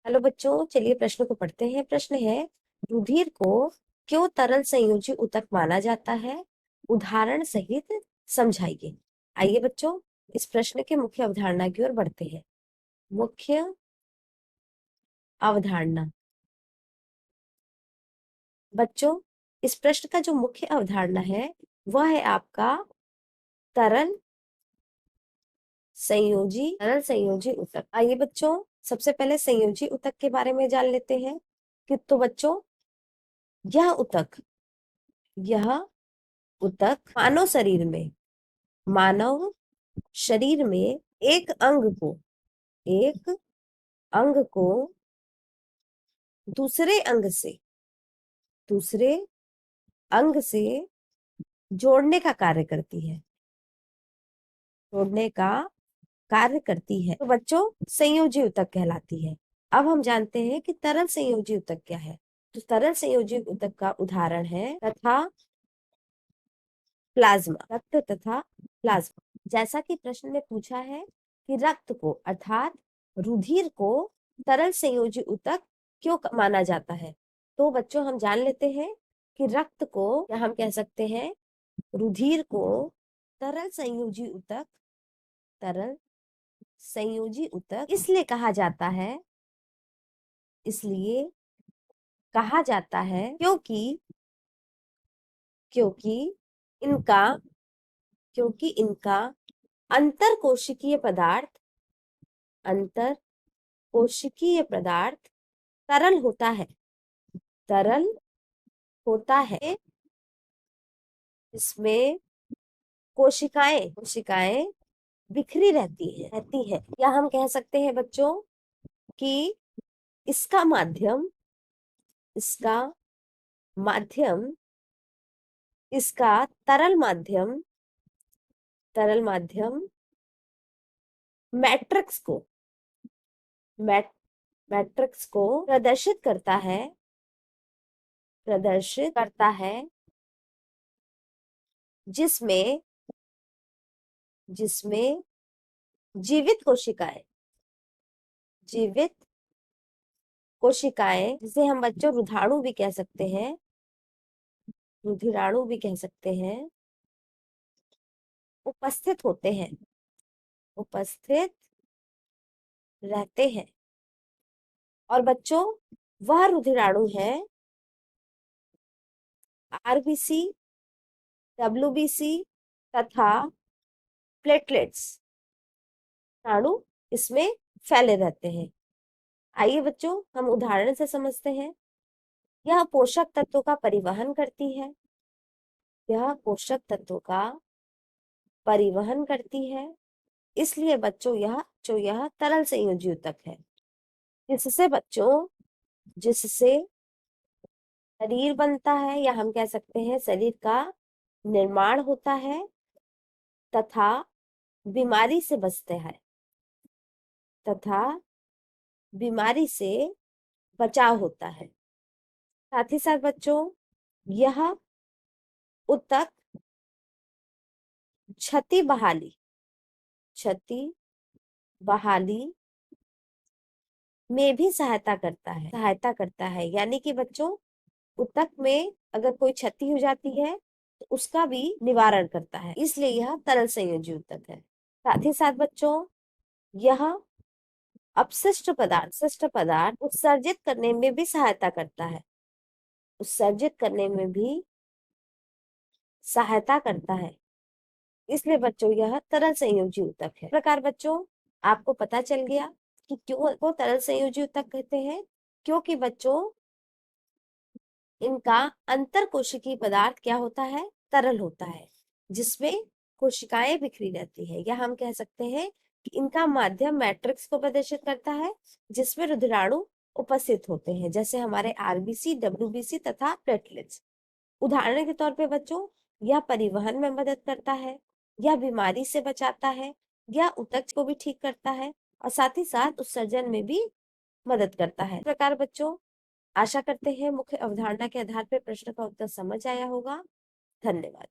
Hello बच्चों, चलिए प्रश्न को पढ़ते हैं। प्रश्न है, रुधिर को क्यों तरल संयोजी ऊतक माना जाता है? उदाहरण सहित समझाइए। आइए बच्चों, इस प्रश्न के मुख्य अवधारणा की ओर बढ़ते हैं। मुख्य अवधारणा। बच्चों, इस प्रश्न का जो मुख्य अवधारणा है वह है आपका तरल संयोजी ऊतक। आइए बच्चों, सबसे पहले संयोजी ऊतक के बारे में जान लेते हैं। कि तो बच्चों, यह ऊतक यह ऊतक मानव शरीर में एक अंग को दूसरे अंग से जोड़ने का कार्य करती है। तो बच्चों, संयोजी ऊतक कहलाती है। अब हम जानते हैं कि तरल संयोजी ऊतक क्या है। तो तरल संयोजी ऊतक का उदाहरण है रक्त तथा प्लाज्मा। जैसा कि प्रश्न में पूछा है कि रक्त को अर्थात रुधिर को तरल संयोजी ऊतक क्यों माना जाता है, तो बच्चों हम जान लेते हैं कि रक्त को, या हम कह सकते हैं रुधिर को तरल संयोजी ऊतक इसलिए कहा जाता है क्योंकि इनका अंतर कोशिकीय पदार्थ तरल तरल होता है। इसमें कोशिकाएं बिखरी रहती है, या हम कह सकते हैं बच्चों कि इसका माध्यम इसका तरल माध्यम मैट्रिक्स को प्रदर्शित करता है, जिसमें जीवित कोशिकाएं जिसे हम बच्चों रुधिराणु भी कह सकते हैं, उपस्थित रहते हैं। और बच्चों, वह रुधिराणु है आरबीसी, डब्ल्यूबीसी तथा प्लेटलेट्स अणु इसमें फैले रहते हैं। आइए बच्चों, हम उदाहरण से समझते हैं। यह पोषक तत्वों का परिवहन करती है। इसलिए बच्चों, यह तरल संयोजी ऊतक है, जिससे शरीर बनता है, या हम कह सकते हैं शरीर का निर्माण होता है तथा बीमारी से बचाव होता है। साथ ही साथ बच्चों, यह ऊतक क्षति बहाली में भी सहायता करता है। यानी कि बच्चों, ऊतक में अगर कोई क्षति हो जाती है तो उसका भी निवारण करता है, इसलिए यह तरल संयोजी ऊतक है। साथ ही साथ बच्चों, यह अपशिष्ट पदार्थ उत्सर्जित करने में भी सहायता करता है। इसलिए बच्चों, यह तरल संयोजी ऊतक है। इस प्रकार बच्चों, आपको पता चल गया कि क्यों को तरल संयोजी ऊतक कहते हैं। क्योंकि बच्चों, इनका अंतर कोशिकीय पदार्थ क्या होता है? तरल होता है, जिसमें कोशिकाएं बिखरी रहती है, या हम कह सकते हैं कि इनका माध्यम मैट्रिक्स को प्रदर्शित करता है, जिसमें रुधिराणु उपस्थित होते हैं, जैसे हमारे आरबीसी, डब्ल्यूबीसी तथा प्लेटलेट्स। उदाहरण के तौर पे बच्चों, यह परिवहन में मदद करता है, यह बीमारी से बचाता है, यह ऊतक को भी ठीक करता है, और साथ ही साथ उत्सर्जन में भी मदद करता है। इस प्रकार बच्चों, आशा करते हैं मुख्य अवधारणा के आधार पर प्रश्न का उत्तर समझ आया होगा। धन्यवाद।